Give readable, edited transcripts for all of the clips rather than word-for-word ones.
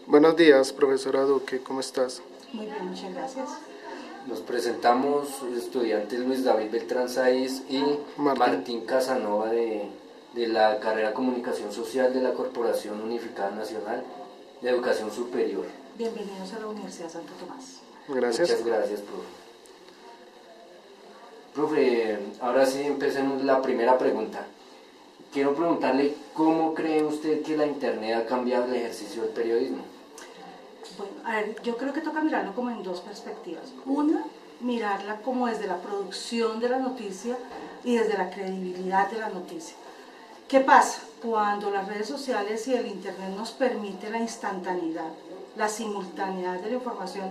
Buenos días, profesora Duque, ¿cómo estás? Muy bien, muchas gracias. Nos presentamos estudiantes Luis David Beltrán Sáiz y Martín Casanova de la carrera Comunicación Social de la Corporación Unificada Nacional de Educación Superior. Bienvenidos a la Universidad Santo Tomás. Gracias. Muchas gracias, profe. Profe, ahora sí empecemos la primera pregunta. Quiero preguntarle cómo cree usted que la Internet ha cambiado el ejercicio del periodismo. Bueno, a ver, yo creo que toca mirarlo como en dos perspectivas. Una, mirarla como desde la producción de la noticia y desde la credibilidad de la noticia. ¿Qué pasa? Cuando las redes sociales y el Internet nos permite la instantaneidad, la simultaneidad de la información,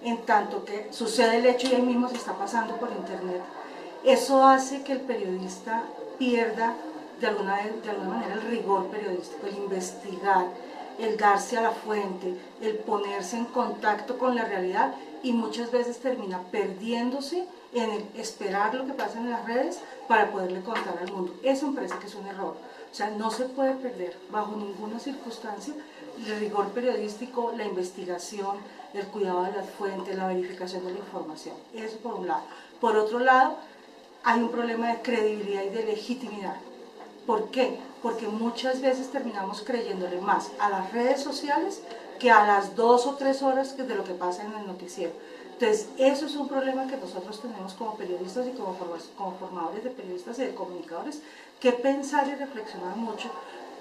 en tanto que sucede el hecho y ahí mismo se está pasando por Internet, eso hace que el periodista pierda de alguna manera el rigor periodístico, el investigar, el darse a la fuente, el ponerse en contacto con la realidad, y muchas veces termina perdiéndose en el esperar lo que pasa en las redes para poderle contar al mundo. Eso me parece que es un error. O sea, no se puede perder bajo ninguna circunstancia el rigor periodístico, la investigación, el cuidado de las fuentes, la verificación de la información. Eso por un lado. Por otro lado, hay un problema de credibilidad y de legitimidad. ¿Por qué? Porque muchas veces terminamos creyéndole más a las redes sociales que a las 2 o 3 horas de lo que pasa en el noticiero. Entonces, eso es un problema que nosotros tenemos como periodistas y como formadores de periodistas y de comunicadores, que pensar y reflexionar mucho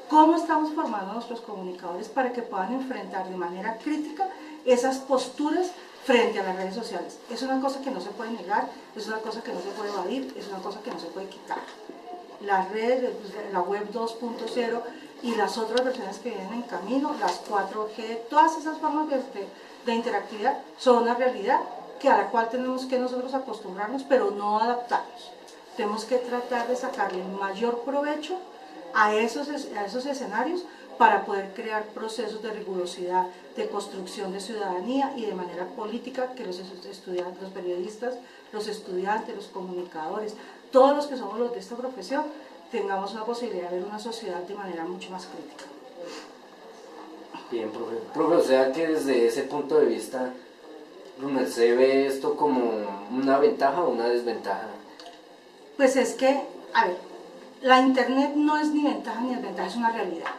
cómo estamos formando a nuestros comunicadores para que puedan enfrentar de manera crítica esas posturas frente a las redes sociales. Es una cosa que no se puede negar, es una cosa que no se puede evadir, es una cosa que no se puede quitar. Las redes, la web 2.0 y las otras versiones que vienen en camino, las 4G, todas esas formas de interactividad son una realidad a la cual tenemos que nosotros acostumbrarnos, pero no adaptarnos. Tenemos que tratar de sacarle el mayor provecho a esos escenarios para poder crear procesos de rigurosidad, de construcción de ciudadanía y de manera política que los estudiantes, los periodistas, los estudiantes, los comunicadores, todos los que somos los de esta profesión, tengamos una posibilidad de ver una sociedad de manera mucho más crítica. Bien, profe. Profe, o sea que desde ese punto de vista, ¿se ve esto como una ventaja o una desventaja? Pues es que, a ver, la Internet no es ni ventaja ni desventaja, es una realidad.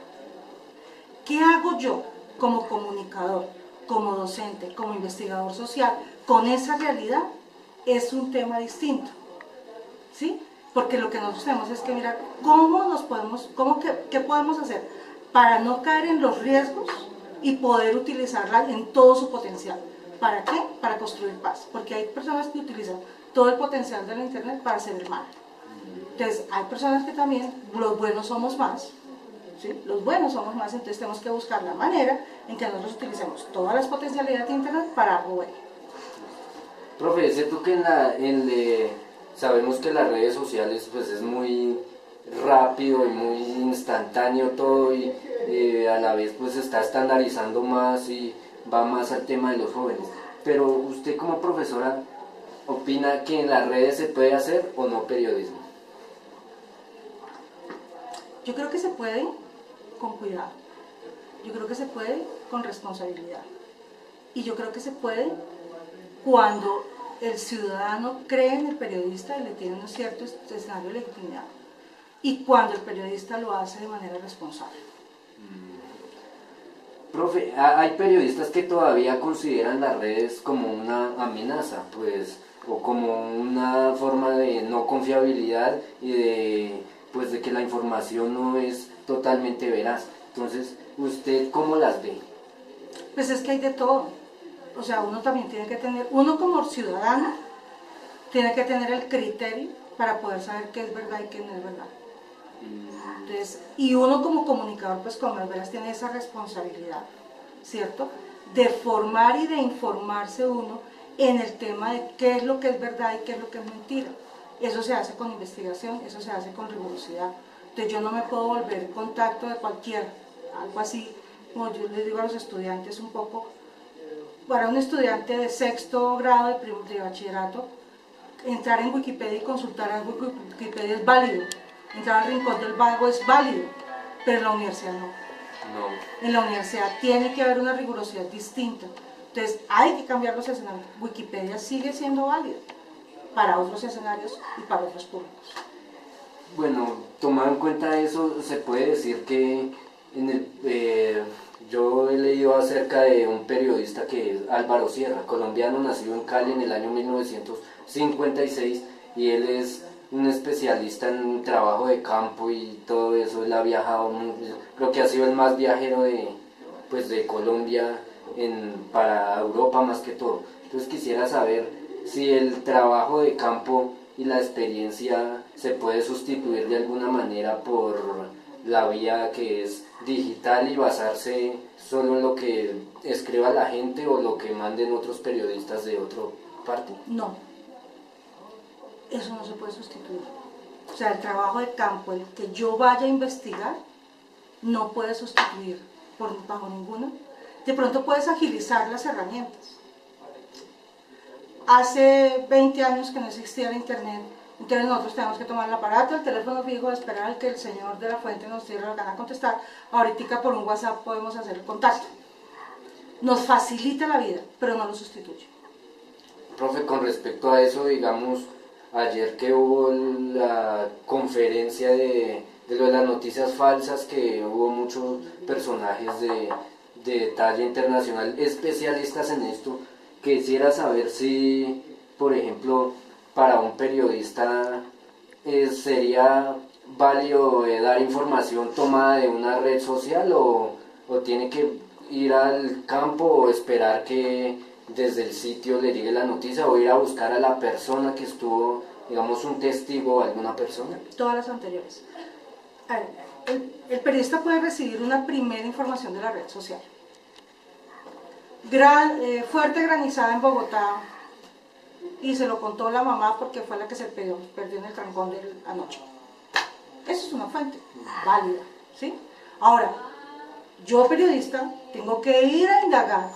¿Qué hago yo como comunicador, como docente, como investigador social con esa realidad? Es un tema distinto, ¿sí? Porque lo que nosotros tenemos es que mirar qué podemos hacer para no caer en los riesgos y poder utilizarla en todo su potencial. ¿Para qué? Para construir paz, porque hay personas que utilizan todo el potencial de la Internet para hacer el mal. Entonces, hay personas que también, los buenos somos más, ¿sí? Los buenos somos más, entonces tenemos que buscar la manera en que nosotros utilicemos todas las potencialidades de Internet para algo bueno. Profe, es cierto que sabemos que las redes sociales pues es muy rápido y muy instantáneo todo y a la vez pues se está estandarizando más y va más al tema de los jóvenes. Pero usted como profesora, ¿opina que en las redes se puede hacer o no periodismo? Yo creo que se puede con cuidado, yo creo que se puede con responsabilidad y yo creo que se puede cuando el ciudadano cree en el periodista y le tiene un cierto escenario de legitimidad, y cuando el periodista lo hace de manera responsable. Profe, hay periodistas que todavía consideran las redes como una amenaza, pues, o como una forma de no confiabilidad y de que la información no es totalmente veraz. Entonces, ¿usted cómo las ve? Pues es que hay de todo. O sea, uno también tiene que tener, uno como ciudadano, tiene que tener el criterio para poder saber qué es verdad y qué no es verdad. Entonces, y uno como comunicador, pues como las veras, tiene esa responsabilidad, ¿cierto? De formar y de informarse uno en el tema de qué es lo que es verdad y qué es lo que es mentira. Eso se hace con investigación, eso se hace con rigurosidad. Entonces yo no me puedo volver en contacto de cualquiera, algo así, como yo les digo a los estudiantes un poco, para un estudiante de sexto grado de bachillerato, entrar en Wikipedia y consultar en Wikipedia es válido, entrar al rincón del vago es válido, pero en la universidad no. No. En la universidad tiene que haber una rigurosidad distinta. Entonces hay que cambiar los escenarios. Wikipedia sigue siendo válida para otros escenarios y para otros públicos. Bueno, tomando en cuenta eso, se puede decir que yo he leído acerca de un periodista que es Álvaro Sierra, colombiano, nacido en Cali en el año 1956, y él es un especialista en trabajo de campo y todo eso. Él ha viajado, creo que ha sido el más viajero de Colombia para Europa más que todo. Entonces quisiera saber si el trabajo de campo y la experiencia se puede sustituir de alguna manera por la vía que es digital y basarse solo en lo que escriba la gente o lo que manden otros periodistas de otra parte. No, eso no se puede sustituir. O sea, el trabajo de campo, el que yo vaya a investigar, no puede sustituir bajo ninguna. De pronto puedes agilizar las herramientas. Hace 20 años que no existía el internet, entonces nosotros tenemos que tomar el aparato, el teléfono fijo, esperar al que el señor de la fuente nos diera la gana de contestar. Ahorita por un WhatsApp podemos hacer el contacto. Nos facilita la vida, pero no lo sustituye. Profe, con respecto a eso, digamos, ayer que hubo la conferencia de lo de las noticias falsas, que hubo muchos personajes de talla internacional, especialistas en esto, quisiera saber si, por ejemplo, para un periodista sería válido dar información tomada de una red social o tiene que ir al campo o esperar que desde el sitio le llegue la noticia o ir a buscar a la persona que estuvo, digamos, un testigo o alguna persona. Todas las anteriores. A ver, el periodista puede recibir una primera información de la red social. Fuerte granizada en Bogotá, y se lo contó la mamá porque fue la que se perdió en el trancón de anoche. Eso es una fuente válida, ¿sí? Ahora, yo periodista tengo que ir a indagar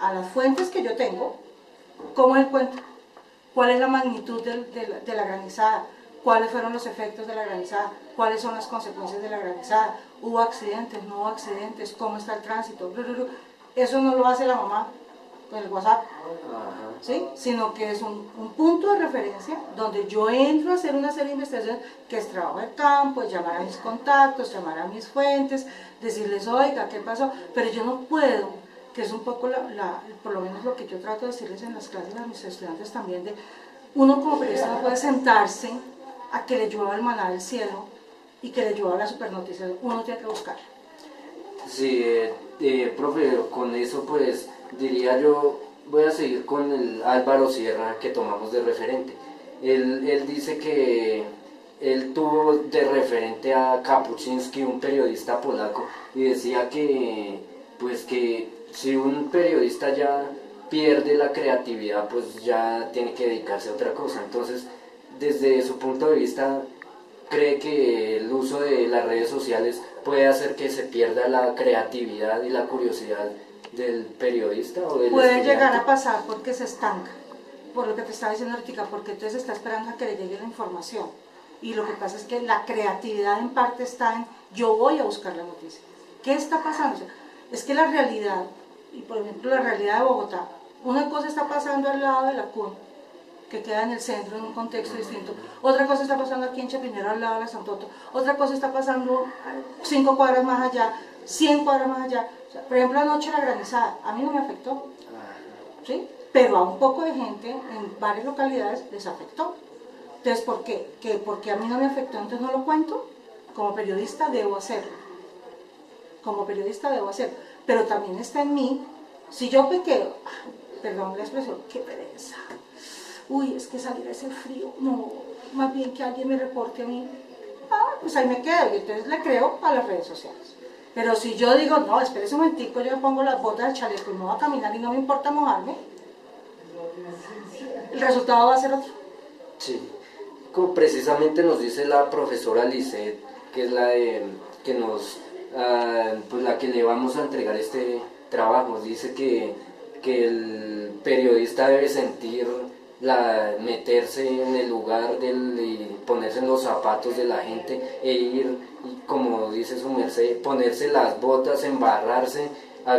a las fuentes que yo tengo, cómo es el cuento, cuál es la magnitud de la granizada, cuáles fueron los efectos de la granizada, cuáles son las consecuencias de la granizada, hubo accidentes, no hubo accidentes, cómo está el tránsito. Eso no lo hace la mamá con el WhatsApp, ¿sí? Sino que es un punto de referencia donde yo entro a hacer una serie de investigaciones que es trabajo de campo, es llamar a mis contactos, llamar a mis fuentes, decirles, oiga, ¿qué pasó? Pero yo no puedo, que es un poco por lo menos lo que yo trato de decirles en las clases a mis estudiantes también, uno como periodista no puede sentarse a que le llueva el maná del cielo y que le llueva la supernoticia, uno tiene que buscar. Sí, profe, con eso pues diría yo, voy a seguir con el Álvaro Sierra que tomamos de referente. Él dice que él tuvo de referente a Kapuczynski, un periodista polaco, y decía que si un periodista ya pierde la creatividad, pues ya tiene que dedicarse a otra cosa. Entonces, desde su punto de vista, ¿cree que el uso de las redes sociales puede hacer que se pierda la creatividad y la curiosidad del periodista o del Puede estudiante? llegar a pasar porque se estanca, por lo que te estaba diciendo ahorita, porque entonces está esperando a que le llegue la información. Y lo que pasa es que la creatividad en parte está en, yo voy a buscar la noticia. ¿Qué está pasando? O sea, es que la realidad, y por ejemplo la realidad de Bogotá, una cosa está pasando al lado de la CUN, que queda en el centro en un contexto distinto, otra cosa está pasando aquí en Chapinero al lado de la Santoto, otra cosa está pasando 5 cuadras más allá, 100 cuadras más allá. O sea, por ejemplo, anoche la granizada, a mí no me afectó, ¿sí? Pero a un poco de gente en varias localidades les afectó. Entonces, ¿por qué? Que porque a mí no me afectó, entonces no lo cuento. Como periodista debo hacerlo. Como periodista debo hacerlo. Pero también está en mí, si yo pequeo, perdón la expresión, qué pereza. Uy, es que salir a ese frío, no, más bien que alguien me reporte a mí. Pues ahí me quedo, y entonces le creo a las redes sociales. Pero si yo digo, no, espérese un momentico, yo me pongo las botas del chaleco y me voy a caminar y no me importa mojarme, el resultado va a ser otro. Sí, como precisamente nos dice la profesora Lisset, que es que nos, pues la que le vamos a entregar este trabajo, dice que el periodista debe sentir meterse en el lugar y ponerse en los zapatos de la gente e ir, y como dice su merced, ponerse las botas, embarrarse,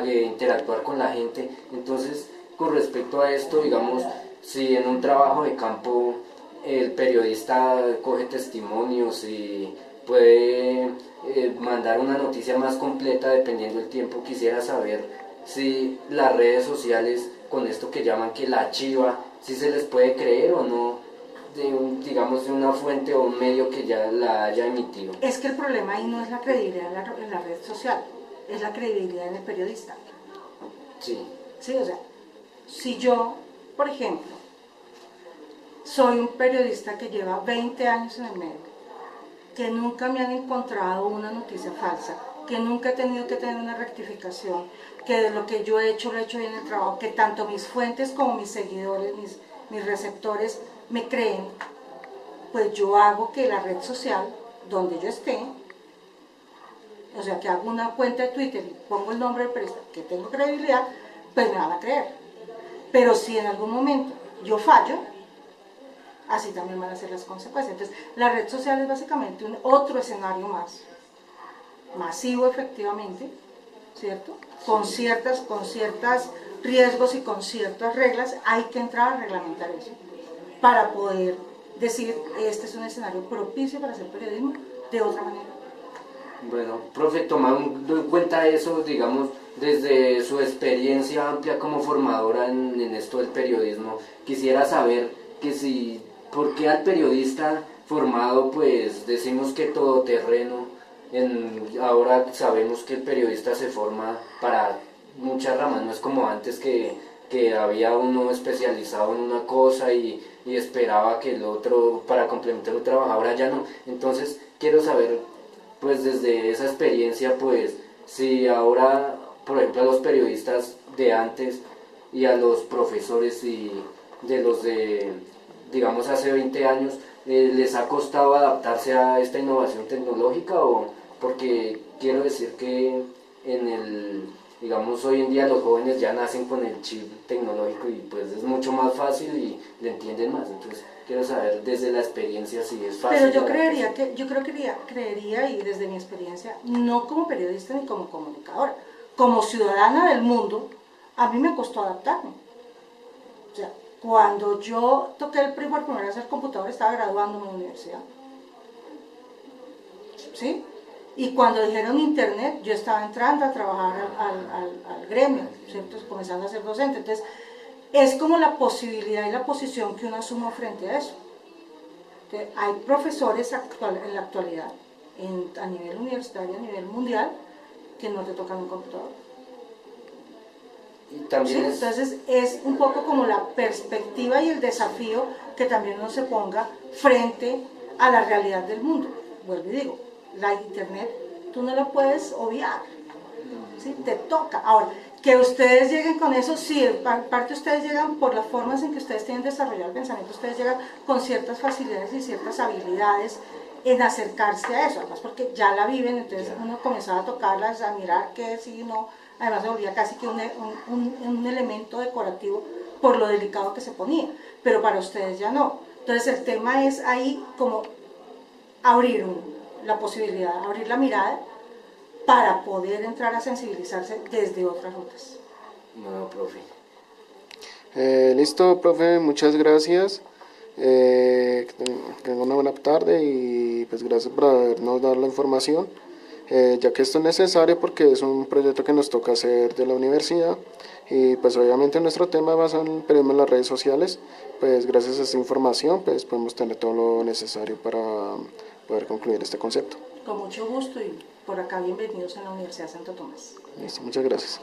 interactuar con la gente. Entonces, con respecto a esto, digamos, si en un trabajo de campo el periodista coge testimonios y puede mandar una noticia más completa dependiendo del tiempo, quisiera saber si las redes sociales, con esto que llaman que la chiva, si se les puede creer o no, digamos, de una fuente o un medio que ya la haya emitido. Es que el problema ahí no es la credibilidad en la red social, es la credibilidad en el periodista. Sí. Sí, o sea, si yo, por ejemplo, soy un periodista que lleva 20 años en el medio, que nunca me han encontrado una noticia falsa, que nunca he tenido que tener una rectificación, que de lo que yo he hecho lo he hecho bien el trabajo, que tanto mis fuentes como mis seguidores, mis receptores me creen, pues yo hago que la red social donde yo esté, o sea, que hago una cuenta de Twitter y pongo el nombre del periodista, que tengo credibilidad, pues me van a creer. Pero si en algún momento yo fallo, así también van a ser las consecuencias. Entonces, la red social es básicamente otro escenario más, masivo efectivamente, ¿cierto? Con ciertos riesgos y con ciertas reglas, hay que entrar a reglamentar eso, para poder decir, este es un escenario propicio para hacer periodismo de otra manera. Bueno, profe, tomando en cuenta eso, digamos, desde su experiencia amplia como formadora en esto del periodismo, quisiera saber que si, ¿por qué al periodista formado, pues decimos que todoterreno, ahora sabemos que el periodista se forma para muchas ramas, no es como antes que había uno especializado en una cosa y esperaba que el otro, para complementar el trabajo, ahora ya no? Entonces, quiero saber, pues desde esa experiencia, pues si ahora, por ejemplo, a los periodistas de antes y a los profesores y de los de, digamos, hace 20 años, les ha costado adaptarse a esta innovación tecnológica, o porque quiero decir que digamos, hoy en día los jóvenes ya nacen con el chip tecnológico y pues es mucho más fácil y le entienden más. Entonces quiero saber desde la experiencia si es fácil. Pero creería, y desde mi experiencia, no como periodista ni como comunicadora, como ciudadana del mundo, a mí me costó adaptarme. O sea, cuando yo toqué el por primera vez el computador, estaba graduándome en la universidad. ¿Sí? Y cuando dijeron internet, yo estaba entrando a trabajar al gremio, ¿cierto? Comenzando a ser docente. Entonces, es como la posibilidad y la posición que uno asume frente a eso. Entonces, hay profesores en la actualidad, a nivel universitario, a nivel mundial, que no te tocan un computador. Y también ¿Sí? Entonces, es un poco como la perspectiva y el desafío que también uno se ponga frente a la realidad del mundo. Vuelvo y digo, la internet tú no lo puedes obviar, ¿sí? Te toca. Ahora, que ustedes lleguen con eso, sí, en parte ustedes llegan por las formas en que ustedes tienen desarrollado el pensamiento, ustedes llegan con ciertas facilidades y ciertas habilidades en acercarse a eso, además porque ya la viven, entonces uno comenzaba a tocarlas, a mirar qué sí y no, además se volvía casi que un elemento decorativo por lo delicado que se ponía, pero para ustedes ya no. Entonces el tema es ahí como abrir la posibilidad, abrir la mirada para poder entrar a sensibilizarse desde otras rutas. No, profe. Listo, profe, muchas gracias. Que tenga una buena tarde y pues gracias por habernos dado la información. Ya que esto es necesario porque es un proyecto que nos toca hacer de la universidad y pues obviamente nuestro tema basado en el periodismo en las redes sociales, pues gracias a esta información pues podemos tener todo lo necesario para poder concluir este concepto. Con mucho gusto y por acá bienvenidos a la Universidad de Santo Tomás. Listo, muchas gracias.